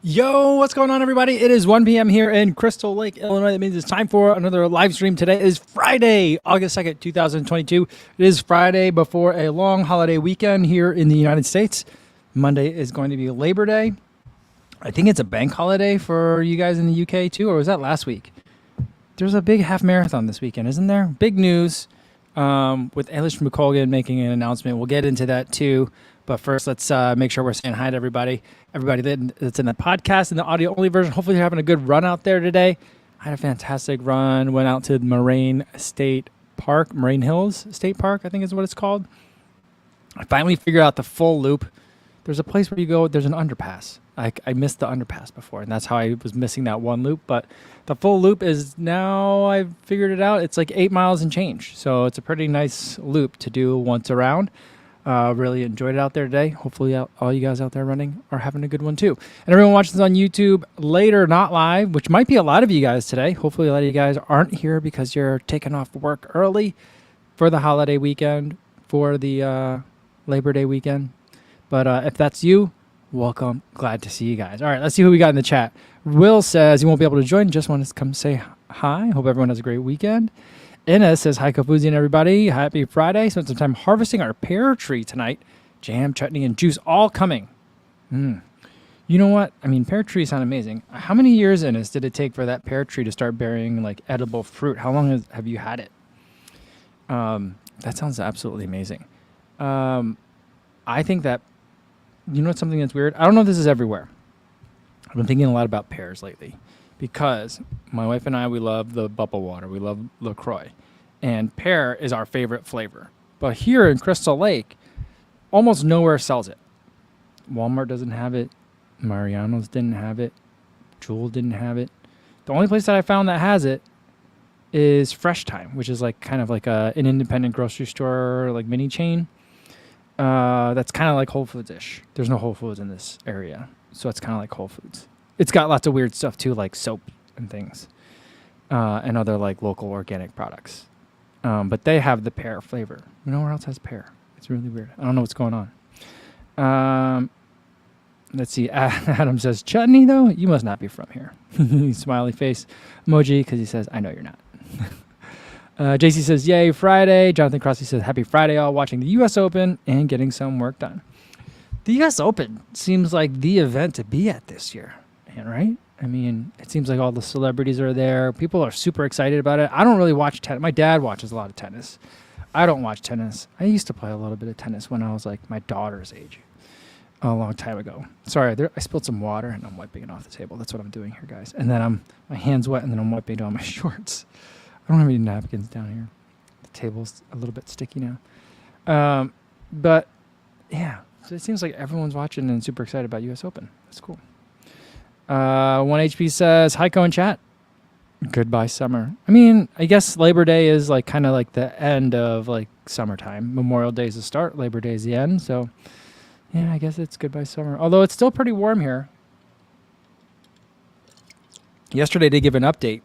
Yo, what's going on, everybody? It is 1 p.m. here in Crystal Lake, Illinois. That means it's time for another live stream. Today is Friday, August 2nd, 2022. It is Friday before a long holiday weekend here in the United States. Monday is going to be Labor Day. I think it's a bank holiday for you guys in the UK too, or was that last week? There's a big half marathon this weekend, isn't there? Big news with Eilish McColgan making an announcement. We'll get into that too. But first, let's make sure we're saying hi to everybody that's in the podcast and the audio-only version. Hopefully you're having a good run out there today. I had a fantastic run. Went out to Moraine Hills State Park, I think is what it's called. I finally figured out the full loop. There's a place where you go, there's an underpass. I missed the underpass before, and that's how I was missing that one loop. But the full loop is now, I've figured it out. It's like 8 miles and change. So it's a pretty nice loop to do once around. Really enjoyed it out there today. Hopefully all you guys out there running are having a good one too. And everyone watching this on YouTube later, not live, which might be a lot of you guys today. Hopefully a lot of you guys aren't here because you're taking off work early for the holiday weekend, for the Labor Day weekend. But if that's you, welcome. Glad to see you guys. All right, let's see who we got in the chat. Will says he won't be able to join. Just wanted to come say hi. Hope everyone has a great weekend. Inna says, hi, Kofuzi and everybody. Happy Friday. Spent some time harvesting our pear tree tonight. Jam, chutney, and juice all coming. You know what? I mean, pear trees sound amazing. How many years, Innes, did it take for that pear tree to start bearing like edible fruit? How long have you had it? That sounds absolutely amazing. I think that, you know what's something that's weird? I don't know if this is everywhere. I've been thinking a lot about pears lately. Because my wife and I, we love the bubble water. We love LaCroix. And pear is our favorite flavor. But here in Crystal Lake, almost nowhere sells it. Walmart doesn't have it. Mariano's didn't have it. Jewel didn't have it. The only place that I found that has it is Fresh Time, which is like kind of like an independent grocery store, like mini chain. That's kind of like Whole Foods-ish. There's no Whole Foods in this area. So it's kind of like Whole Foods. It's got lots of weird stuff too, like soap and things, and other like local organic products. But they have the pear flavor. Nowhere else has pear. It's really weird. I don't know what's going on. Let's see. Adam says, chutney though? You must not be from here. Smiley face emoji because he says, I know you're not. JC says, yay, Friday. Jonathan Crossley says, happy Friday all, watching the U.S. Open and getting some work done. The U.S. Open seems like the event to be at this year. Right? I mean, it seems like all the celebrities are there. People are super excited about it. I don't really watch tennis. My dad watches a lot of tennis. I don't watch tennis. I used to play a little bit of tennis when I was like my daughter's age, a long time ago. Sorry, I spilled some water and I'm wiping it off the table. That's what I'm doing here, guys. And then my hand's wet and then I'm wiping it on my shorts. I don't have any napkins down here. The table's a little bit sticky now. But yeah, so it seems like everyone's watching and super excited about U.S. Open. That's cool. 1HP says, hi, Co in chat. Goodbye, summer. I mean, I guess Labor Day is like kind of like the end of like summertime. Memorial Day is the start. Labor Day is the end. So, yeah, I guess it's goodbye, summer. Although it's still pretty warm here. Yesterday, they gave an update.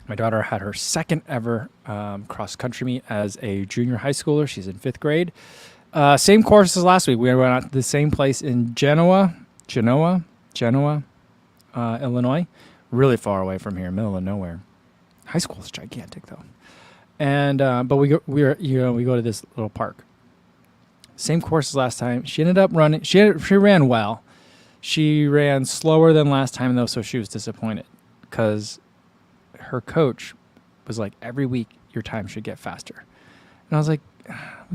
My daughter had her second ever cross-country meet as a junior high schooler. She's in 5th grade. Same course as last week. We went out to the same place in Genoa, Illinois, really far away from here, middle of nowhere. High school is gigantic though, and but we go to this little park. Same course as last time. She ended up running. She ran well. She ran slower than last time though, so she was disappointed because her coach was like, every week your time should get faster, and I was like,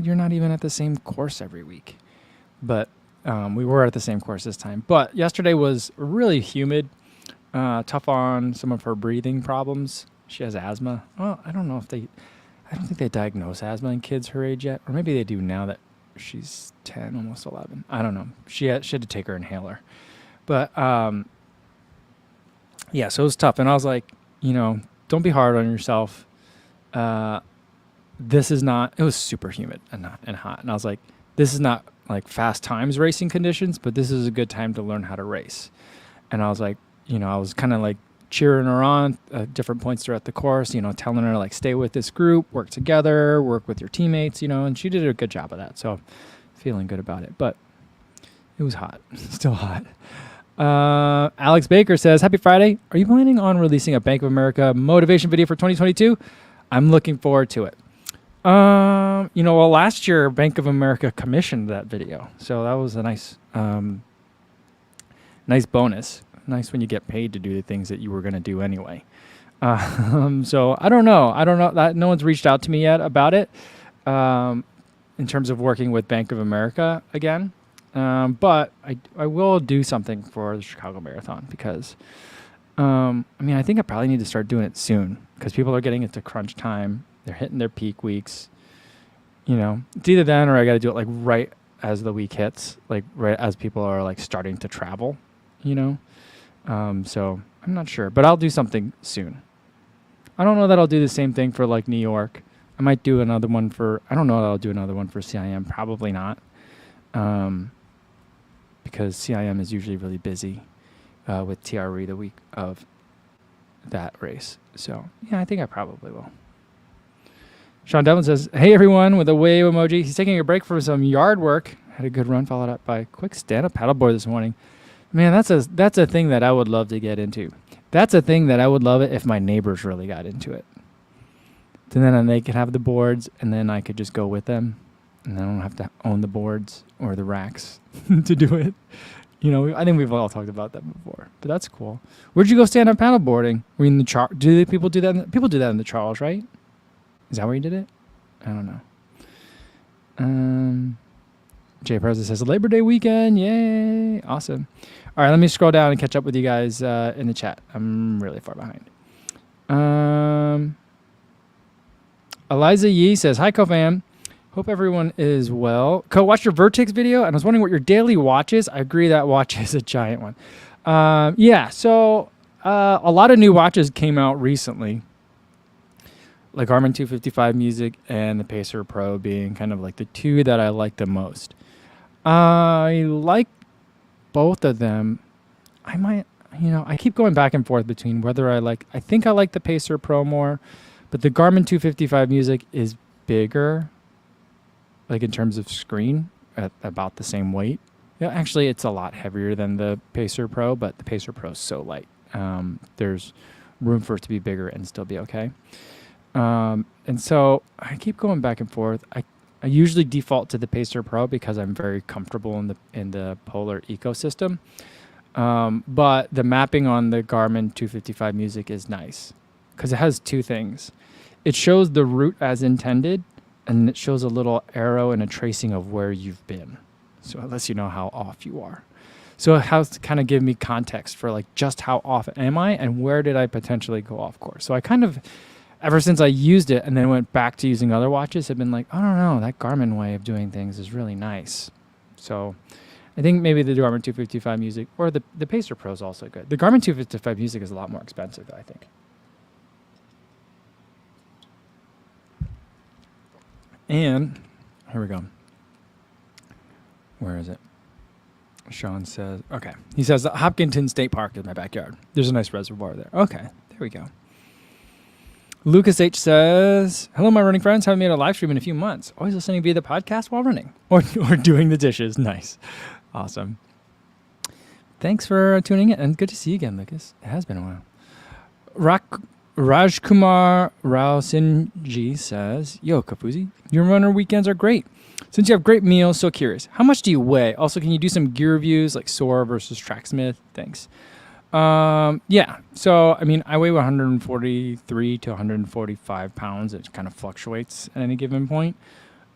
you're not even at the same course every week, but. We were at the same course this time, but yesterday was really humid, tough on some of her breathing problems. She has asthma. Well, I don't think they diagnose asthma in kids her age yet, or maybe they do now that she's 10, almost 11. I don't know. She had to take her inhaler, but yeah, so it was tough. And I was like, don't be hard on yourself. This is not. It was super humid and hot, and I was like, this is not like fast times racing conditions, but this is a good time to learn how to race. And I was like, I was kind of like cheering her on at different points throughout the course, telling her like, stay with this group, work together, work with your teammates, and she did a good job of that. So feeling good about it, but it was hot, still hot. Alex Baker says, happy Friday. Are you planning on releasing a Bank of America motivation video for 2022? I'm looking forward to it. Well, last year Bank of America commissioned that video, so that was a nice bonus. Nice when you get paid to do the things that you were going to do anyway. So I don't know that no one's reached out to me yet about it, in terms of working with Bank of America again. But I will do something for the Chicago Marathon because, I think I probably need to start doing it soon because people are getting into crunch time. They're hitting their peak weeks. It's either then or I got to do it like right as the week hits, like right as people are like starting to travel, So I'm not sure, but I'll do something soon. I don't know that I'll do the same thing for like New York. I might do another one I don't know that I'll do another one for CIM. Probably not. Because CIM is usually really busy with TRE the week of that race. So, yeah, I think I probably will. Sean Devlin says, hey, everyone, with a wave emoji. He's taking a break from some yard work. Had a good run, followed up by a quick stand-up paddleboard this morning. Man, that's a thing that I would love to get into. That's a thing that I would love it if my neighbors really got into it. And then they could have the boards, and then I could just go with them. And I don't have to own the boards or the racks to do it. I think we've all talked about that before, but that's cool. Where'd you go stand up paddleboarding? Were you in the people do that? People do that in the Charles, right? Is that where you did it? I don't know. Jay Perez says Labor Day weekend. Yay. Awesome. All right. Let me scroll down and catch up with you guys in the chat. I'm really far behind. Eliza Yee says, hi, Co-Fam. Hope everyone is well. Watched your Vertex video, and I was wondering what your daily watch is. I agree that watch is a giant one. So a lot of new watches came out recently, like Garmin 255 Music and the Pacer Pro being kind of like the two that I like the most. I like both of them. I keep going back and forth between whether I think I like the Pacer Pro more, but the Garmin 255 Music is bigger. Like in terms of screen, at about the same weight. Yeah, actually, it's a lot heavier than the Pacer Pro, but the Pacer Pro is so light. There's room for it to be bigger and still be okay. And so I keep going back and forth. I usually default to the Pacer Pro because I'm very comfortable in the Polar ecosystem. But the mapping on the Garmin 255 Music is nice because it has two things. It shows the route as intended, and it shows a little arrow and a tracing of where you've been. So it lets you know how off you are. So it has to kind of give me context for like just how off am I and where did I potentially go off course. So I kind of, ever since I used it and then went back to using other watches, have been like, I don't know, that Garmin way of doing things is really nice. So I think maybe the Garmin 255 Music or the Pacer Pro is also good. The Garmin 255 Music is a lot more expensive, I think. And here we go. Where is it? Sean says, okay. He says that Hopkinton State Park is my backyard. There's a nice reservoir there. Okay, there we go. Lucas H says, hello, my running friends. Haven't made a live stream in a few months. Always listening via the podcast while running or doing the dishes. Nice. Awesome. Thanks for tuning in. And good to see you again, Lucas. It has been a while. Rajkumar Rao Sinji says, yo, Kafuzi, your runner weekends are great. Since you have great meals, so curious. How much do you weigh? Also, can you do some gear reviews like Soar versus Tracksmith? Thanks. Yeah. So, I weigh 143 to 145 pounds. It kind of fluctuates at any given point.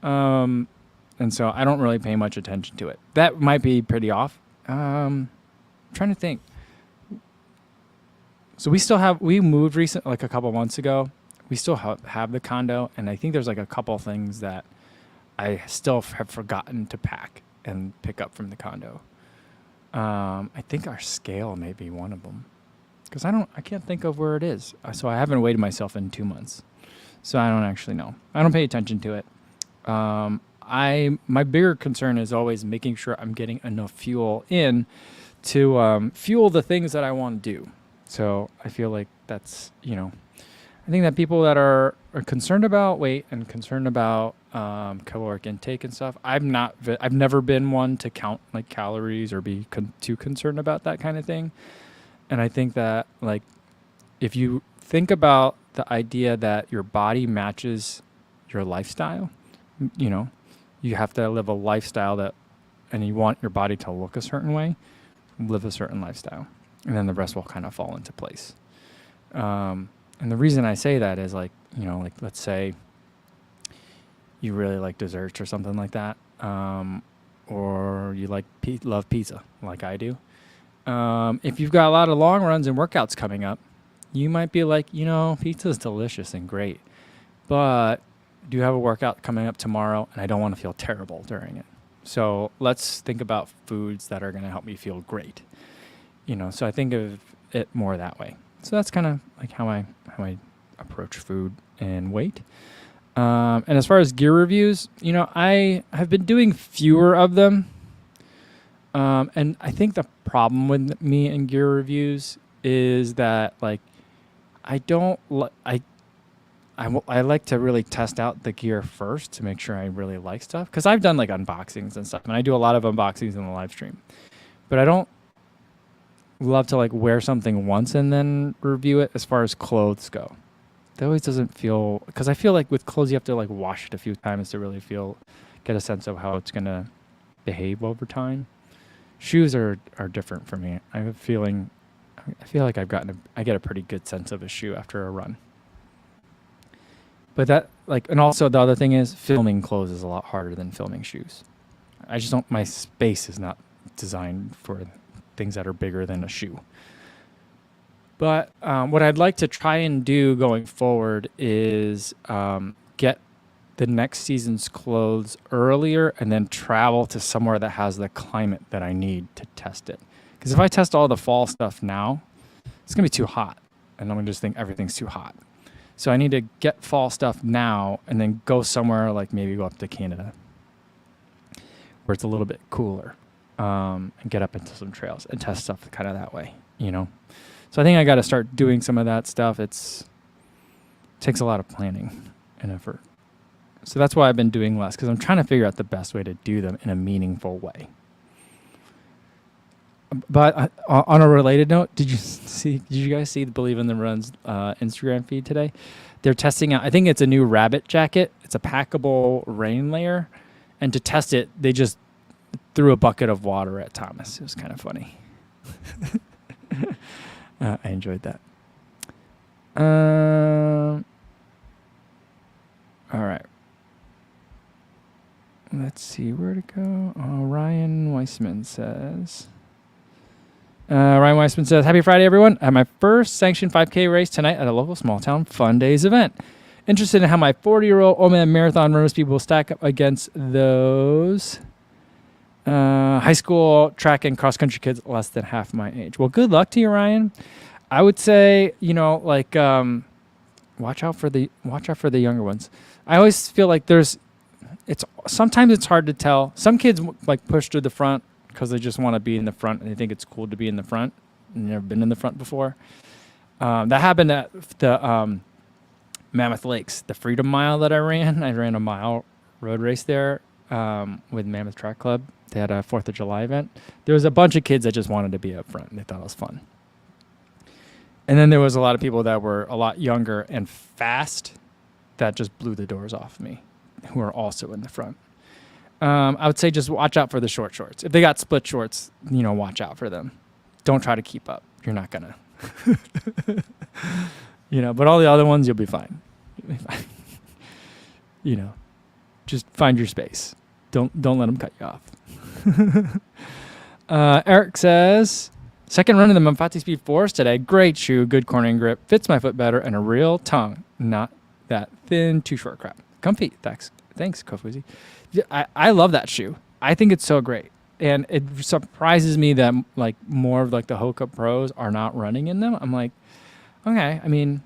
And so I don't really pay much attention to it. That might be pretty off. I'm trying to think. So we moved recently, like a couple months ago. We still have the condo, and I think there's like a couple things that I still have forgotten to pack and pick up from the condo. I think our scale may be one of them, because I can't think of where it is. So I haven't weighed myself in 2 months, so I don't actually know. I don't pay attention to it. My bigger concern is always making sure I'm getting enough fuel in to fuel the things that I want to do. So I feel like that's, I think that people that are concerned about weight and concerned about caloric intake and stuff. I've never been one to count like calories or be too concerned about that kind of thing. And I think that like if you think about the idea that your body matches your lifestyle, you know, you have to live a lifestyle and you want your body to look a certain way, live a certain lifestyle, and then the rest will kind of fall into place. And the reason I say that is like, you know, like let's say you really like desserts or something like that, or you love pizza like I do. If you've got a lot of long runs and workouts coming up, you might be like, you know, pizza is delicious and great, but do you have a workout coming up tomorrow and I don't want to feel terrible during it? So let's think about foods that are going to help me feel great. You know, so I think of it more that way. So that's kind of like how I approach food and weight. And as far as gear reviews, you know, I have been doing fewer of them. And I think the problem with me and gear reviews is that like I like to really test out the gear first to make sure I really like stuff. Because I've done like unboxings and stuff, and I do a lot of unboxings in the live stream. But I don't love to like wear something once and then review it as far as clothes go. That always doesn't feel... Because I feel like with clothes you have to like wash it a few times to really get a sense of how it's going to behave over time. Shoes are different for me. I feel like I get a pretty good sense of a shoe after a run. But that like, and also the other thing is filming clothes is a lot harder than filming shoes. I just don't, my space is not designed for things that are bigger than a shoe. But what I'd like to try and do going forward is get the next season's clothes earlier and then travel to somewhere that has the climate that I need to test it. Because if I test all the fall stuff now, it's going to be too hot. And I'm going to just think everything's too hot. So I need to get fall stuff now and then go somewhere like maybe go up to Canada where it's a little bit cooler and get up into some trails and test stuff kind of that way, you know. So I think I got to start doing some of that stuff. It takes a lot of planning and effort. So that's why I've been doing less, because I'm trying to figure out the best way to do them in a meaningful way. But on a related note, did you guys see the Believe in the Runs Instagram feed today? They're testing out, I think it's a new rabbit jacket. It's a packable rain layer. And to test it, they just threw a bucket of water at Thomas. It was kind of funny. I enjoyed that. All right. Let's see where to go. Oh, Ryan Weissman says... Happy Friday, everyone. I had my first sanctioned 5K race tonight at a local small town Fun Days event. Interested in how my 40-year-old old man marathon runners people will stack up against those high school track and cross-country kids less than half my age. Well, good luck to you, Ryan. I would say, you know, like, watch out for the younger ones. I always feel like sometimes it's hard to tell. Some kids like push to the front because they just want to be in the front and they think it's cool to be in the front. And they've never been in the front before. That happened at the Mammoth Lakes, the Freedom Mile that I ran. I ran a mile road race there with Mammoth Track Club. They had a 4th of July event. There was a bunch of kids that just wanted to be up front and they thought it was fun. And then there was a lot of people that were a lot younger and fast that just blew the doors off me, who are also in the front. I would say just watch out for the short shorts. If they got split shorts, you know, watch out for them. Don't try to keep up. You're not going to. You know, but all the other ones, you'll be fine. You know, just find your space. Don't let them cut you off. Eric says, second run of the Mafati Speed Force today. Great shoe, good cornering grip, fits my foot better, and a real tongue. Not that thin, too short crap. Comfy. Thanks, Kofuzi. I love that shoe. I think it's so great. And it surprises me that like more of like the Hoka Pros are not running in them. I'm like, okay, I mean,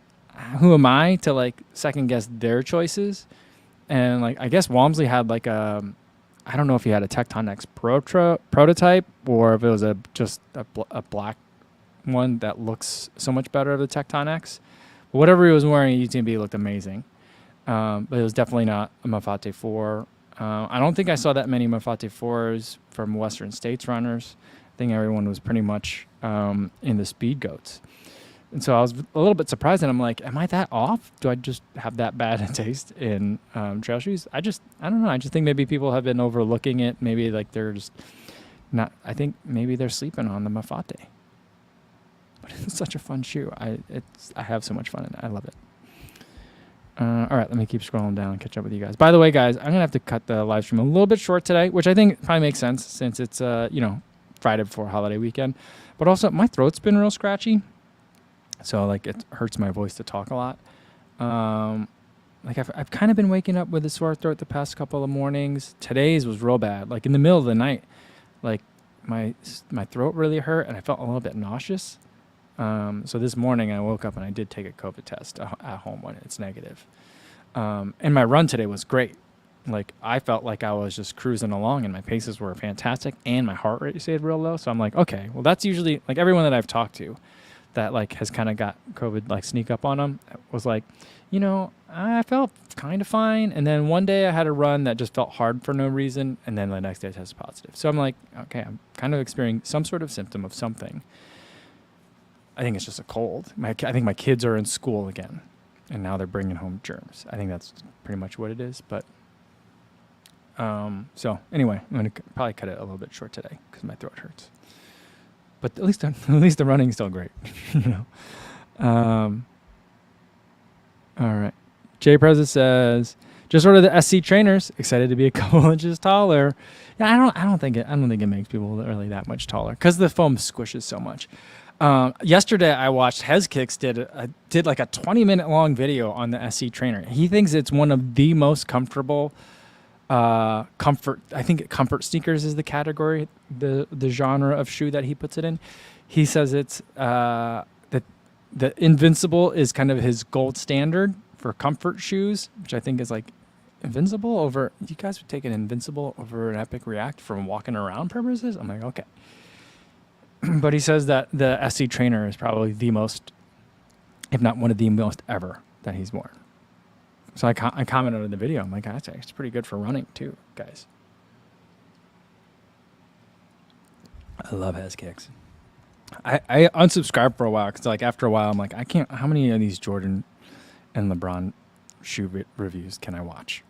who am I to like second guess their choices? And like, I guess Walmsley had like I don't know if he had a Tecton X prototype or if it was just a black one that looks so much better of the Tecton X. But whatever he was wearing at UTMB looked amazing. but it was definitely not a Mafate 4. I don't think I saw that many Mafate 4s from Western States runners. I think everyone was pretty much in the speed goats. And so I was a little bit surprised, and I'm like, am I that off? Do I just have that bad a taste in trail shoes? I don't know. I just think maybe people have been overlooking it. Maybe like they're just not, I think maybe they're sleeping on the Mafate. But it's such a fun shoe. I have so much fun in it. I love it. All right, let me keep scrolling down and catch up with you guys. By the way, guys, I'm going to have to cut the live stream a little bit short today, which I think probably makes sense since it's, Friday before holiday weekend. But also, my throat's been real scratchy. So, like, it hurts my voice to talk a lot. I've kind of been waking up with a sore throat the past couple of mornings. Today's was real bad. Like, in the middle of the night, like, my throat really hurt, and I felt a little bit nauseous. So this morning I woke up and I did take a COVID test at home when it's negative. And my run today was great. Like, I felt like I was just cruising along and my paces were fantastic and my heart rate stayed real low. So I'm like, okay, well, that's usually like everyone that I've talked to that like has kind of got COVID like sneak up on them was like, I felt kind of fine. And then one day I had a run that just felt hard for no reason. And then the next day I tested positive. So I'm like, okay, I'm kind of experiencing some sort of symptom of something. I think it's just a cold. I think my kids are in school again, and now they're bringing home germs. I think that's pretty much what it is. But so anyway, I'm going to probably cut it a little bit short today because my throat hurts. But at least the running's still great. All right. Jay Preza says, just ordered the SC trainers. Excited to be a couple inches taller. Yeah, I don't think it makes people really that much taller because the foam squishes so much. Yesterday I watched Hezkicks did like a 20-minute long video on the SC trainer. He thinks it's one of the most comfortable comfort. I think comfort sneakers is the category, the genre of shoe that he puts it in. He says it's the Invincible is kind of his gold standard for comfort shoes, which I think is like Invincible over. You guys would take an Invincible over an Epic React for walking around purposes. I'm like, okay. But he says that the SC trainer is probably the most, if not one of the most ever that he's worn. So I commented on the video. I'm like, it's pretty good for running too, guys. I love Hezkicks. I unsubscribed for a while because like after a while I'm like, I can't. How many of these Jordan and LeBron shoe reviews can I watch?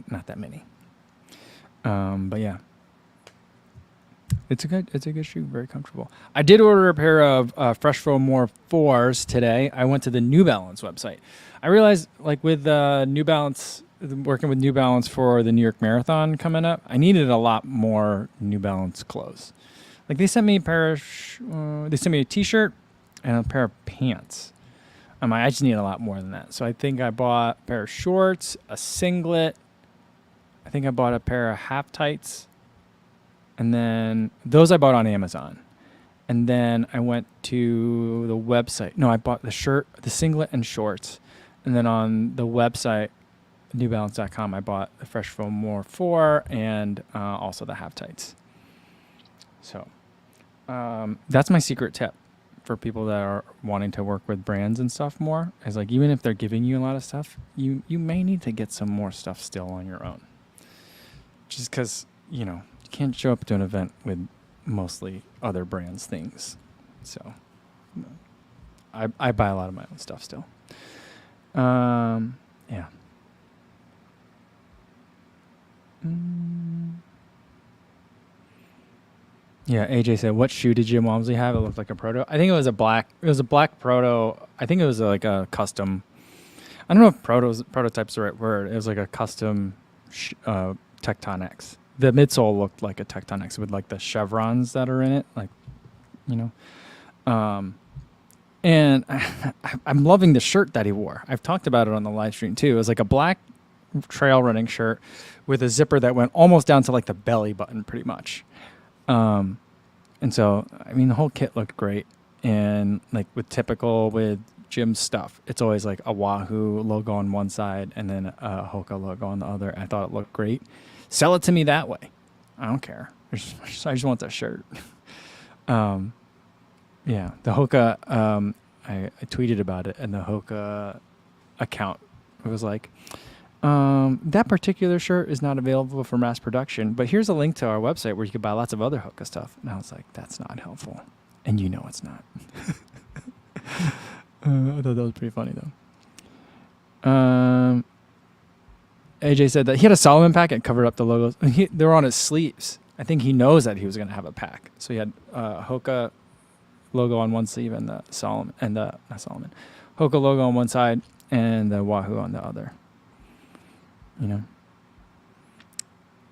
Not that many. But yeah. It's a good shoe, very comfortable. I did order a pair of Fresh Foam More 4s today. I went to the New Balance website. I realized, like with New Balance, working with New Balance for the New York Marathon coming up, I needed a lot more New Balance clothes. Like they sent me a T-shirt and a pair of pants. I just need a lot more than that. So I think I bought a pair of shorts, a singlet. I think I bought a pair of half tights. And then those I bought on Amazon. And then I went to the website. No, I bought the shirt, the singlet, and shorts. And then on the website, newbalance.com, I bought the Fresh Foam More 4 and also the half tights. So that's my secret tip for people that are wanting to work with brands and stuff more. Is like even if they're giving you a lot of stuff, you may need to get some more stuff still on your own. Just because, you can't show up to an event with mostly other brands' things. So I buy a lot of my own stuff still. Yeah. Yeah, AJ said, what shoe did Jim Walmsley have? It looked like a proto. I think it was a black proto. I think it was like a custom. I don't know if prototype's the right word. It was like a custom Tecton-X. The midsole looked like a Tecton-X with like the chevrons that are in it, like, and I'm loving the shirt that he wore. I've talked about it on the live stream too. It was like a black trail running shirt with a zipper that went almost down to like the belly button pretty much. And so, the whole kit looked great. And like with Jim's stuff, it's always like a Wahoo logo on one side and then a Hoka logo on the other. I thought it looked great. Sell it to me that way. I don't care. I just want that shirt. Yeah, the Hoka, I tweeted about it, and the Hoka account, it was like, That particular shirt is not available for mass production, but here's a link to our website where you can buy lots of other Hoka stuff. And I was like, that's not helpful. And you know it's not. I thought that was pretty funny, though. AJ said that he had a Solomon pack and covered up the logos. They were on his sleeves. I think he knows that he was going to have a pack. So he had Hoka logo on one sleeve and the Solomon, and the, not Solomon, Hoka logo on one side and the Wahoo on the other. You know.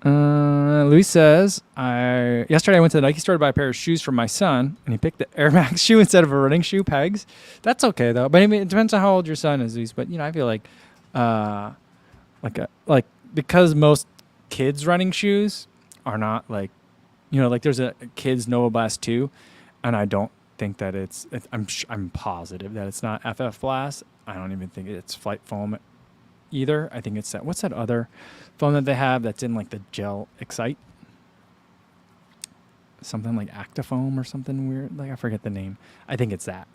Luis says, yesterday I went to the Nike store to buy a pair of shoes for my son, and he picked the Air Max shoe instead of a running shoe, pegs. That's okay, though. But I mean, it depends on how old your son is, Luis. But, you know, I feel like because most kids' running shoes are not like, you know, like there's a kids Nova Blast 2, and I don't think that I'm positive that it's not FF Blast. I don't even think it's Flight Foam either. I think it's what's that other foam that they have that's in like the gel Excite? Something like Actifoam or something weird. Like I forget the name. I think it's that.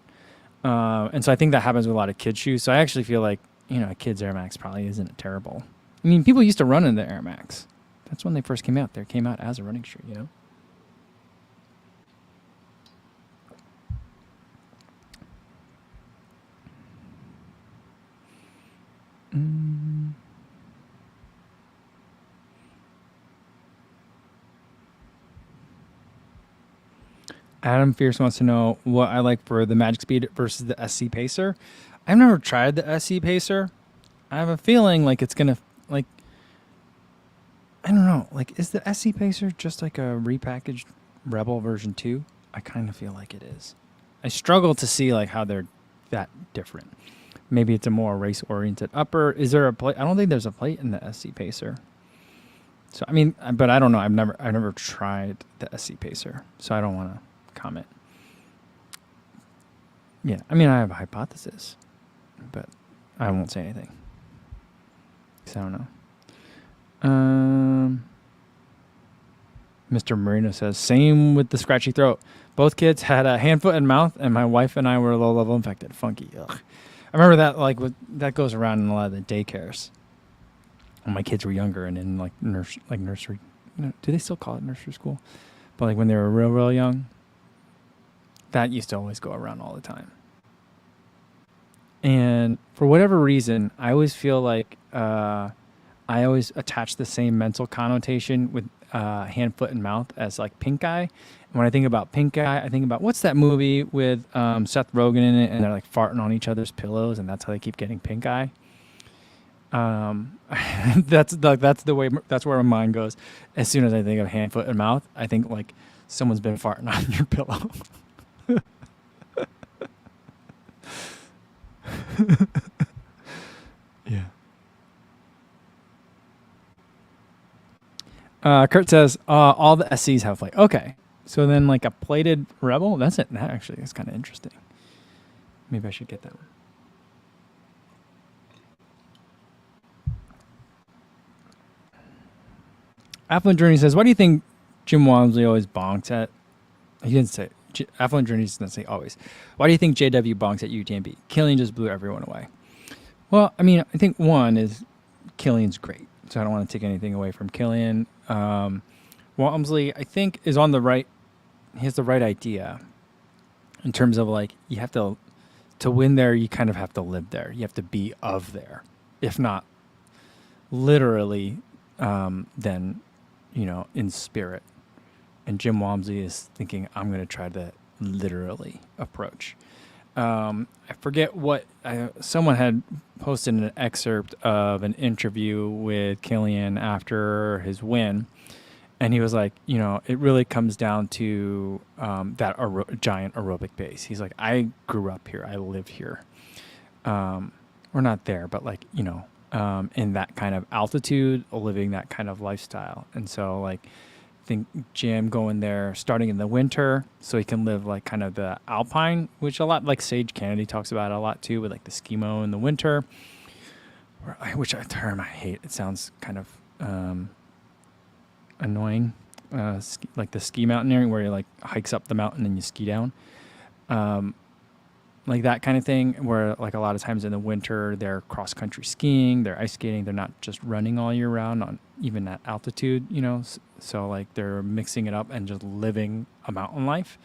And so I think that happens with a lot of kids shoes. So I actually feel like, you know, a kid's Air Max probably isn't terrible. I mean, people used to run in the Air Max. That's when they first came out. They came out as a running shoe, you know? Adam Fierce wants to know what I like for the Magic Speed versus the SC Pacer. I've never tried the SC Pacer. I have a feeling like it's going to, like, I don't know. Like, is the SC Pacer just like a repackaged Rebel version 2? I kind of feel like it is. I struggle to see, like, how they're that different. Maybe it's a more race-oriented upper. Is there a plate? I don't think there's a plate in the SC Pacer. So, I mean, but I don't know. I've never tried the SC Pacer, so I don't want to comment. Yeah, I mean, I have a hypothesis, but I won't say anything. So I don't know. Mr. Marino says, same with the scratchy throat. Both kids had a hand, foot, and mouth, and my wife and I were low-level infected. Funky. Ugh. I remember that, like, that goes around in a lot of the daycares when my kids were younger and in, like, nursery. You know, do they still call it nursery school? But, like, when they were real young, that used to always go around all the time. And for whatever reason, I always feel like I always attach the same mental connotation with hand, foot, and mouth as, like, pink eye. And when I think about pink eye, I think about, what's that movie with Seth Rogen in it, and they're, like, farting on each other's pillows, and that's how they keep getting pink eye. That's where my mind goes. As soon as I think of hand, foot, and mouth, I think, like, someone's been farting on your pillow. Yeah. Kurt says, all the SCs have plate. Okay. So then, like, a plated Rebel? That's it. That actually is kind of interesting. Maybe I should get that one. Affluent Journey says, why do you think Jim Walmsley always bonks at... He didn't say... Affluent Journey doesn't say always. Why do you think JW bonks at UTMB? Killian just blew everyone away. Well, I mean, I think one is Killian's great. So I don't want to take anything away from Killian. Walmsley, I think, is on the right... He has the right idea in terms of, like, you have to win there, you kind of have to live there. You have to be of there. If not literally, then, you know, in spirit. And Jim Walmsley is thinking, I'm going to try the literally approach. I forget what, someone had posted an excerpt of an interview with Killian after his win. And he was like, you know, it really comes down to that giant aerobic base. He's like, I grew up here. I live here. We're not there, but, like, you know, in that kind of altitude, living that kind of lifestyle. And so, like, I think Jim going there starting in the winter so he can live, like, kind of the alpine, which a lot, like, Sage Kennedy talks about a lot too, with, like, the skimo in the winter, which a term I hate. It sounds kind of annoying, like the ski mountaineering where you, like, hikes up the mountain and you ski down. Like, like that kind of thing, where like a lot of times in the winter they're cross country skiing, they're ice skating, they're not just running all year round on even at altitude, so like they're mixing it up and just living a mountain life.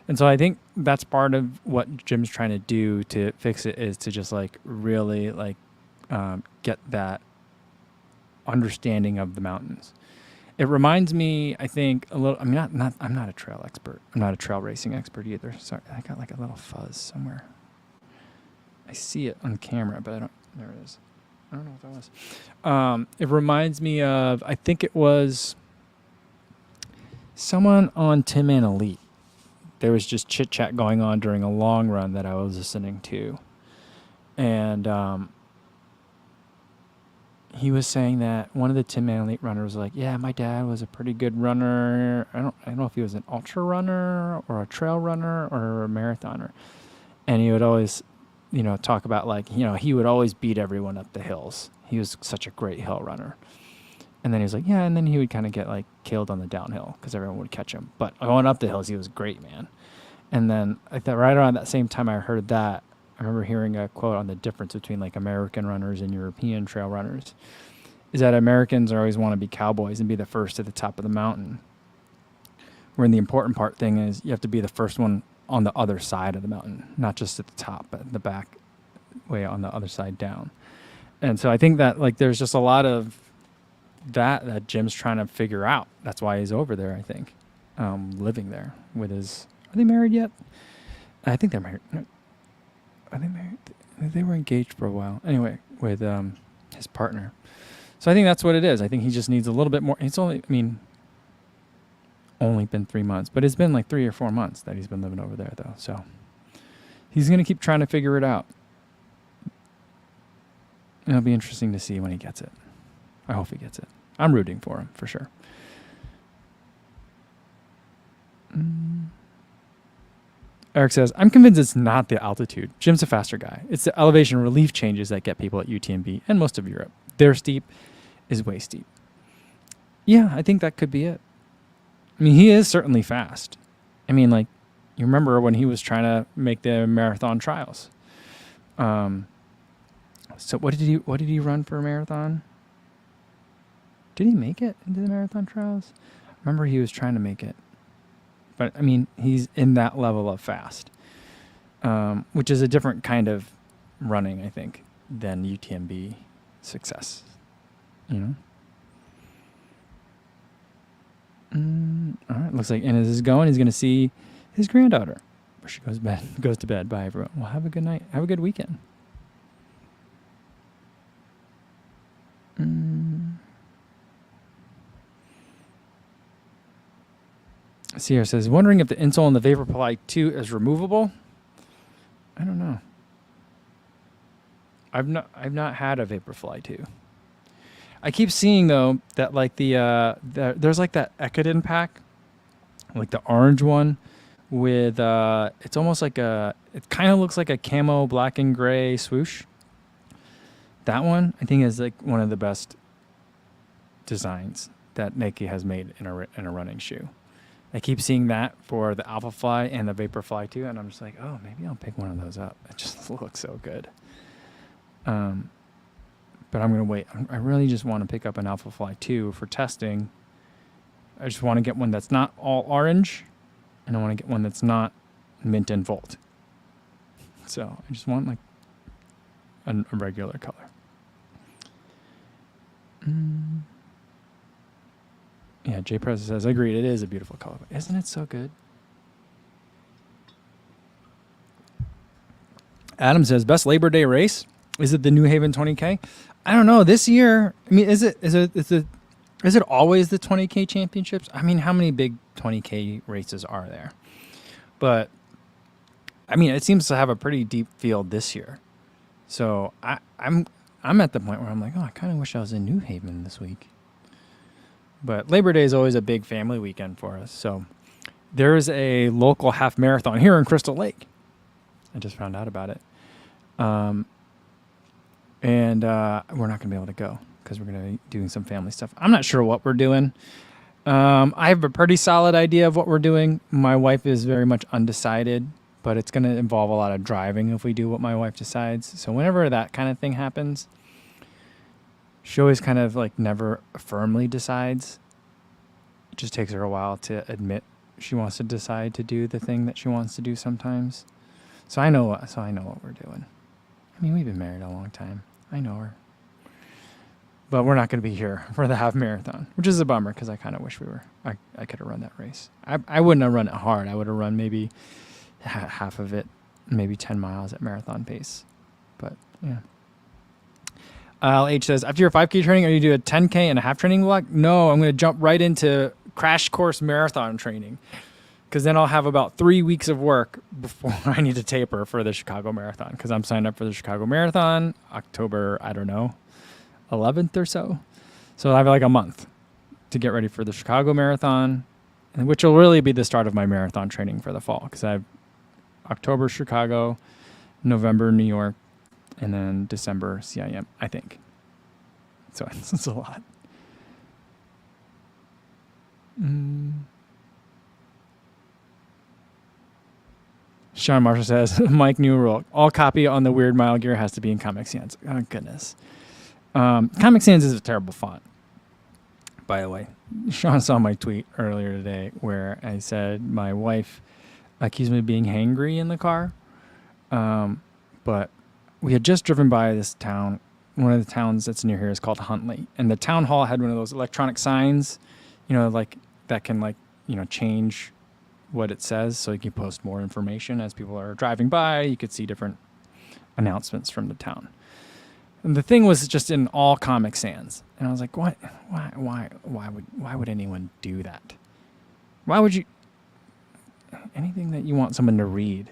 And so I think that's part of what Jim's trying to do to fix it, is to just like really like get that understanding of the mountains. It reminds me, I think, a little. I mean, I'm not a trail expert. I'm not a trail racing expert either. Sorry, I got like a little fuzz somewhere. I see it on camera, but I don't. There it is. I don't know what that was. It reminds me of, I think it was someone on Tim and Elite. There was just chit chat going on during a long run that I was listening to, and he was saying that one of the Tim and Elite runners was like, "Yeah, my dad was a pretty good runner. I don't know if he was an ultra runner or a trail runner or a marathoner," and he would always, talk about like, he would always beat everyone up the hills. He was such a great hill runner. And then he was like, yeah, and then he would kind of get like killed on the downhill because everyone would catch him. But going up the hills, he was great, man. And then I thought right around that same time I heard that, I remember hearing a quote on the difference between like American runners and European trail runners, is that Americans always want to be cowboys and be the first at the top of the mountain. Where the important thing is you have to be the first one on the other side of the mountain, not just at the top, but the back way on the other side down. And so I think that like there's just a lot of that Jim's trying to figure out. That's why he's over there, I think, living there with his. Are they married yet? I think they're married. No. Are they married? They were engaged for a while. Anyway, with his partner. So I think that's what it is. I think he just needs a little bit more. It's only been 3 months, but it's been like 3 or 4 months that he's been living over there, though. So he's going to keep trying to figure it out. It'll be interesting to see when he gets it. I hope he gets it. I'm rooting for him, for sure. Eric says, I'm convinced it's not the altitude. Jim's a faster guy. It's the elevation relief changes that get people at UTMB and most of Europe. Their steep is way steep. Yeah, I think that could be it. I mean, he is certainly fast. I mean, like, you remember when he was trying to make the marathon trials. So what did he run for a marathon? Did he make it into the marathon trials? I remember he was trying to make it. But, I mean, he's in that level of fast, which is a different kind of running, I think, than UTMB success, All right, looks like, and as he's going, he's going to see his granddaughter. Where she goes to bed. Bye, everyone. Well, have a good night. Have a good weekend. Sierra says, wondering if the insole in the Vaporfly 2 is removable. I don't know. I've not had a Vaporfly 2. I keep seeing though that like there's like that Ekiden pack, like the orange one with it's almost like it kind of looks like a camo black and gray swoosh. That one I think is like one of the best designs that Nike has made in a running shoe. I keep seeing that for the Alphafly and the Vaporfly 2, and I'm just like, oh, maybe I'll pick one of those up. It just looks so good. But I'm going to wait. I really just want to pick up an Alphafly 2 for testing. I just want to get one that's not all orange, and I want to get one that's not mint and volt. So I just want like a regular color. Yeah, Jay Press says, I agree, it is a beautiful color. Isn't it so good? Adam says, best Labor Day race? Is it the New Haven 20K? I don't know. This year, I mean, is it always the 20K championships? I mean, how many big 20K races are there? But I mean, it seems to have a pretty deep field this year. So I'm at the point where I'm like, oh, I kind of wish I was in New Haven this week. But Labor Day is always a big family weekend for us. So there is a local half marathon here in Crystal Lake. I just found out about it. And we're not going to be able to go because we're going to be doing some family stuff. I'm not sure what we're doing. I have a pretty solid idea of what we're doing. My wife is very much undecided but it's going to involve a lot of driving if we do what my wife decides. So whenever that kind of thing happens, she always kind of like never firmly decides. It just takes her a while to admit she wants to decide to do the thing that she wants to do sometimes. So I know what we're doing. I mean, we've been married a long time. I know her. But we're not going to be here for the half marathon, which is a bummer because I kind of wish I could have run that race. I wouldn't have run it hard. I would have run maybe half of it, maybe 10 miles at marathon pace. But yeah. LH says, after your 5K training, are you do a 10K and a half training block? No, I'm going to jump right into crash course marathon training because then I'll have about 3 weeks of work before I need to taper for the Chicago Marathon because I'm signed up for the Chicago Marathon October, I don't know, 11th or so. So I have like a month to get ready for the Chicago Marathon, which will really be the start of my marathon training for the fall because I have October Chicago, November New York, and then December CIM, I think. So it's a lot. Sean Marshall says, Mike, new rule. All copy on the Weird Mile gear has to be in Comic Sans. Oh, goodness. Comic Sans is a terrible font, by the way. Sean saw my tweet earlier today where I said my wife accused me of being hangry in the car. But we had just driven by this town. One of the towns that's near here is called Huntley. And the town hall had one of those electronic signs, like that can change what it says. So you can post more information as people are driving by. You could see different announcements from the town. And the thing was just in all Comic Sans. And I was like, what? Why would anyone do that? Why would you? Anything that you want someone to read,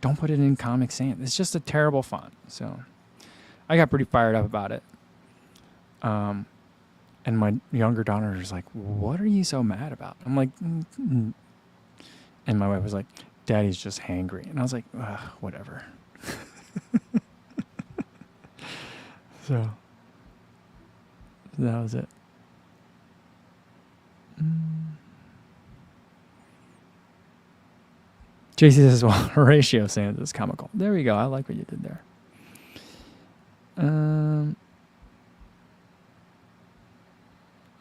don't put it in Comic Sans. It's just a terrible font. So I got pretty fired up about it. And my younger daughter was like, what are you so mad about? I'm like, And my wife was like, Daddy's just hangry. And I was like, whatever. So that was it. JC says, well, Horatio Sands is comical. There we go. I like what you did there.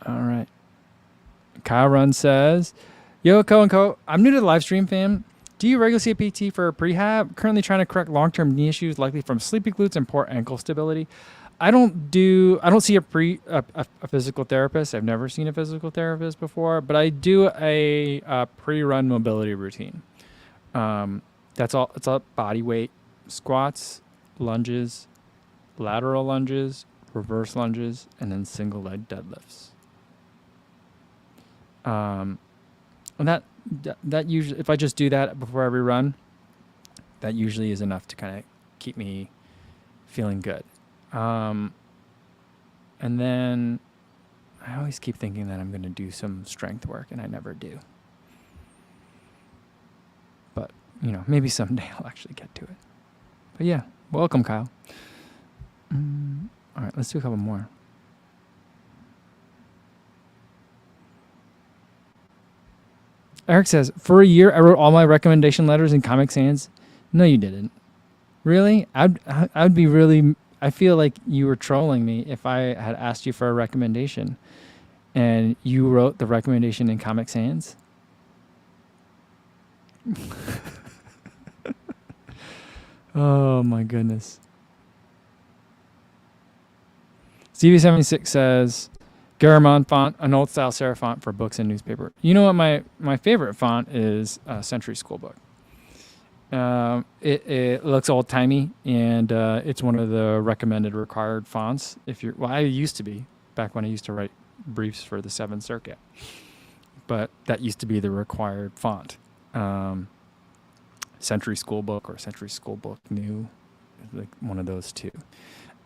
All right. Kyle Run says, Yo, Co and Co, I'm new to the live stream, fam. Do you regularly see a PT for prehab? Currently trying to correct long-term knee issues, likely from sleepy glutes and poor ankle stability. I don't see a physical therapist. I've never seen a physical therapist before, but I do a pre-run mobility routine. That's all. It's all body weight squats, lunges, lateral lunges, reverse lunges, and then single leg deadlifts. And that usually, if I just do that before every run, that usually is enough to kind of keep me feeling good. And then I always keep thinking that I'm going to do some strength work, and I never do. But, maybe someday I'll actually get to it. But yeah, welcome, Kyle. All right, let's do a couple more. Eric says, for a year, I wrote all my recommendation letters in Comic Sans. No, you didn't. Really? I'd be really... I feel like you were trolling me if I had asked you for a recommendation and you wrote the recommendation in Comic Sans. Oh, my goodness. CV76 says, Garamond font, an old-style serif font for books and newspaper. You know what my favorite font is? Century School Book. It looks old-timey, and it's one of the recommended required fonts. I used to be, back when I used to write briefs for the 7th Circuit. But that used to be the required font. Century School Book or Century School Book New, like one of those two.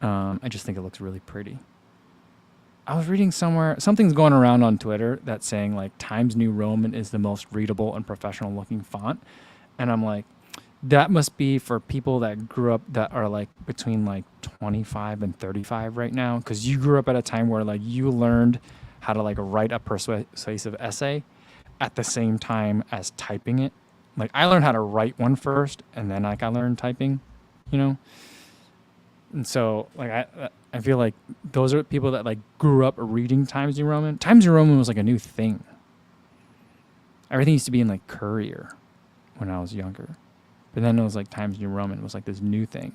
I just think it looks really pretty. I was reading somewhere, something's going around on Twitter that's saying like Times New Roman is the most readable and professional looking font. And I'm like, that must be for people that grew up that are like between like 25 and 35 right now. Cause you grew up at a time where like you learned how to like write a persuasive essay at the same time as typing it like I learned how to write one first, and then like I learned typing, you know. And so like I feel like those are people that like grew up reading Times New Roman. Times New Roman was like a new thing. Everything used to be in like Courier when I was younger, but then it was like Times New Roman was like this new thing.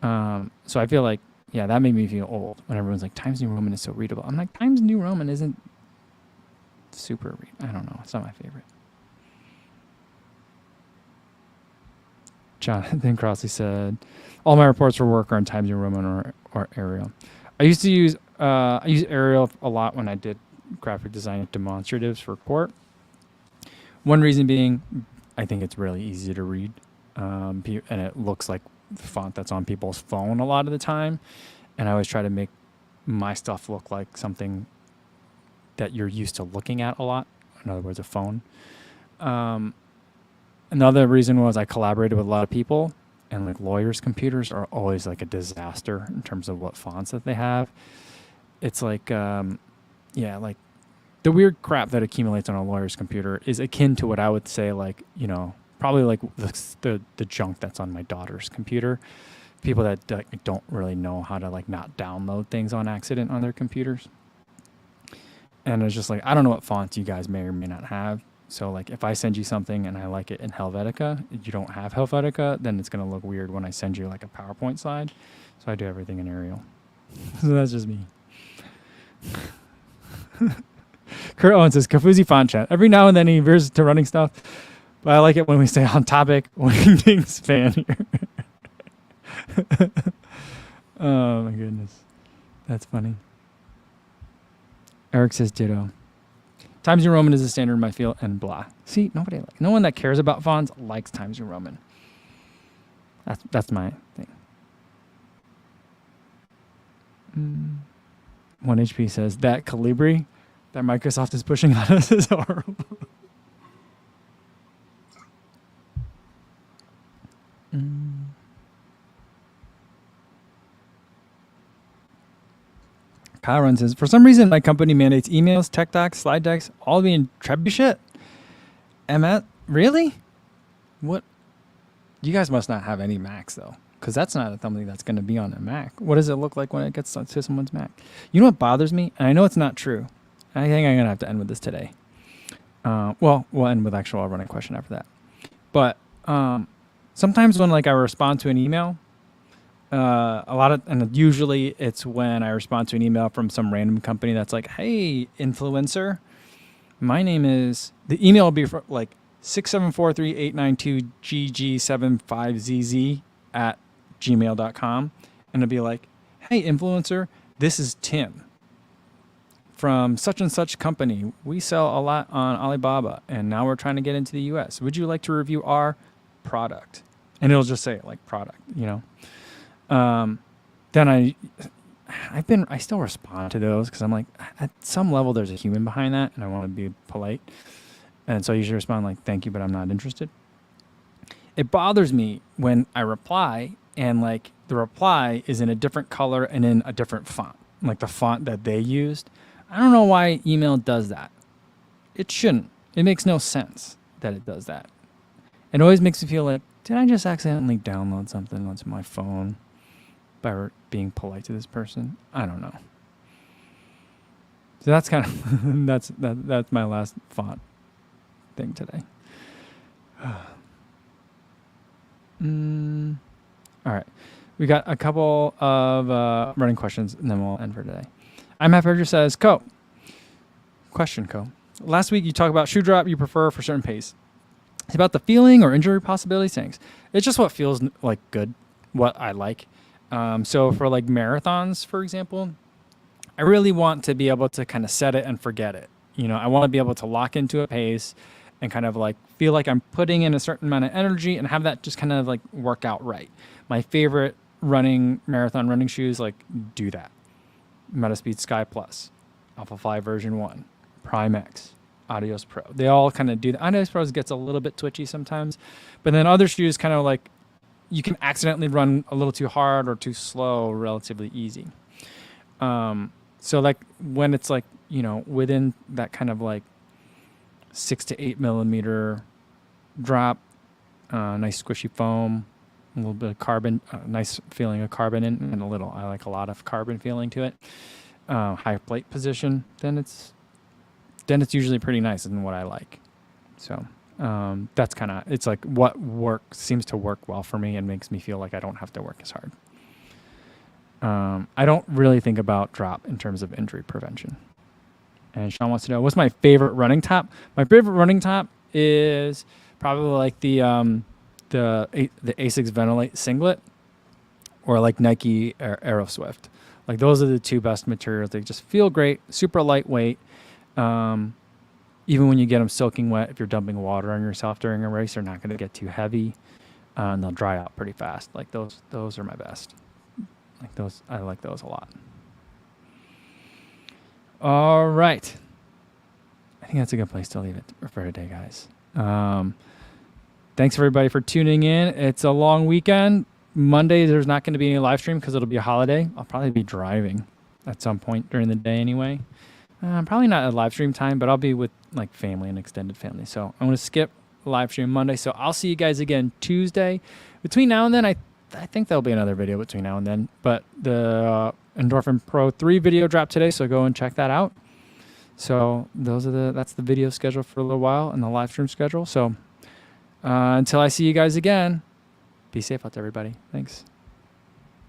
So I feel like, yeah, that made me feel old when everyone's like, Times New Roman is so readable. I'm like, Times New Roman isn't super I don't know. It's not my favorite. Jonathan Crossley said, all my reports for work are in Times New Roman or Arial. I used Arial a lot when I did graphic design demonstratives for court. One reason being, I think it's really easy to read, and it looks like the font that's on people's phone a lot of the time. And I always try to make my stuff look like something that you're used to looking at a lot. In other words, a phone. Another reason was I collaborated with a lot of people, and like lawyers' computers are always like a disaster in terms of what fonts that they have. It's like, like the weird crap that accumulates on a lawyer's computer is akin to what I would say, like, you know, probably like the junk that's on my daughter's computer. People that don't really know how to like not download things on accident on their computers. And it's just like, I don't know what fonts you guys may or may not have. So like if I send you something and I like it in Helvetica, you don't have Helvetica, then it's going to look weird when I send you like a PowerPoint slide. So I do everything in Arial. So that's just me. Kurt Owen says, Kafuzi font chat. Every now and then he veers to running stuff, but I like it when we stay on topic. Wingding's fan here. Oh my goodness. That's funny. Eric says ditto. Times New Roman is a standard in my field and blah. See, no one that cares about fonts likes Times New Roman. That's my thing. 1HP says that Calibri that Microsoft is pushing on us is horrible. Kyron says, for some reason, my company mandates emails, tech docs, slide decks, all being trebuchet. Really? What? You guys must not have any Macs, though, because that's not something that's going to be on a Mac. What does it look like when it gets to someone's Mac? You know what bothers me? And I know it's not true. I think I'm going to have to end with this today. Well, we'll end with actual running question after that. But sometimes when like I respond to an email, and usually it's when I respond to an email from some random company that's like, hey, influencer, my name is, the email will be for like 6743892GG75ZZ at gmail.com. And it'll be like, hey, influencer, this is Tim from such and such company. We sell a lot on Alibaba, and now we're trying to get into the US. Would you like to review our product? And it'll just say like product, you know? Then I still respond to those because I'm like, at some level there's a human behind that and I want to be polite. And so I usually respond like, thank you, but I'm not interested. It bothers me when I reply and like the reply is in a different color and in a different font, like the font that they used. I don't know why email does that. It shouldn't. It makes no sense that it does that. It always makes me feel like, did I just accidentally download something onto my phone by being polite to this person? I don't know. So that's kind of that's my last font thing today. All right, we got a couple of running questions, and then we'll end for today. I'm Half says, Co. Last week you talked about shoe drop you prefer for certain pace. It's about the feeling or injury possibility things. It's just what feels like good, what I like. So for like marathons, for example, I really want to be able to kind of set it and forget it. You know, I want to be able to lock into a pace and kind of like feel like I'm putting in a certain amount of energy and have that just kind of like work out right. My favorite marathon running shoes like do that. Metaspeed Sky Plus, Alpha Fly version 1, Prime X, Adios Pro. They all kind of do that. Adios Pro gets a little bit twitchy sometimes, but then other shoes kind of like you can accidentally run a little too hard or too slow, relatively easy. So like when it's like, you know, within that kind of like 6 to 8 millimeter drop, nice squishy foam, a little bit of carbon, nice feeling of carbon and I like a lot of carbon feeling to it. High plate position, then it's usually pretty nice and what I like. So that's kind of, it's like what seems to work well for me and makes me feel like I don't have to work as hard. I don't really think about drop in terms of injury prevention. And Sean wants to know, what's my favorite running top? My favorite running top is probably like the Asics Ventilate singlet or like Nike Aeroswift. Like those are the two best materials. They just feel great, super lightweight. Even when you get them soaking wet, if you're dumping water on yourself during a race, they're not going to get too heavy, and they'll dry out pretty fast. Like those are my best. Like those, I like those a lot. All right. I think that's a good place to leave it for today, guys. Thanks everybody for tuning in. It's a long weekend. Monday, there's not going to be any live stream because it'll be a holiday. I'll probably be driving at some point during the day anyway. Probably not at live stream time, but I'll be with like family and extended family. So I'm going to skip live stream Monday. So I'll see you guys again Tuesday. Between now and then, I think there'll be another video between now and then. But the Endorphin Pro 3 video dropped today, so go and check that out. So that's the video schedule for a little while and the live stream schedule. So until I see you guys again, be safe out there, everybody. Thanks.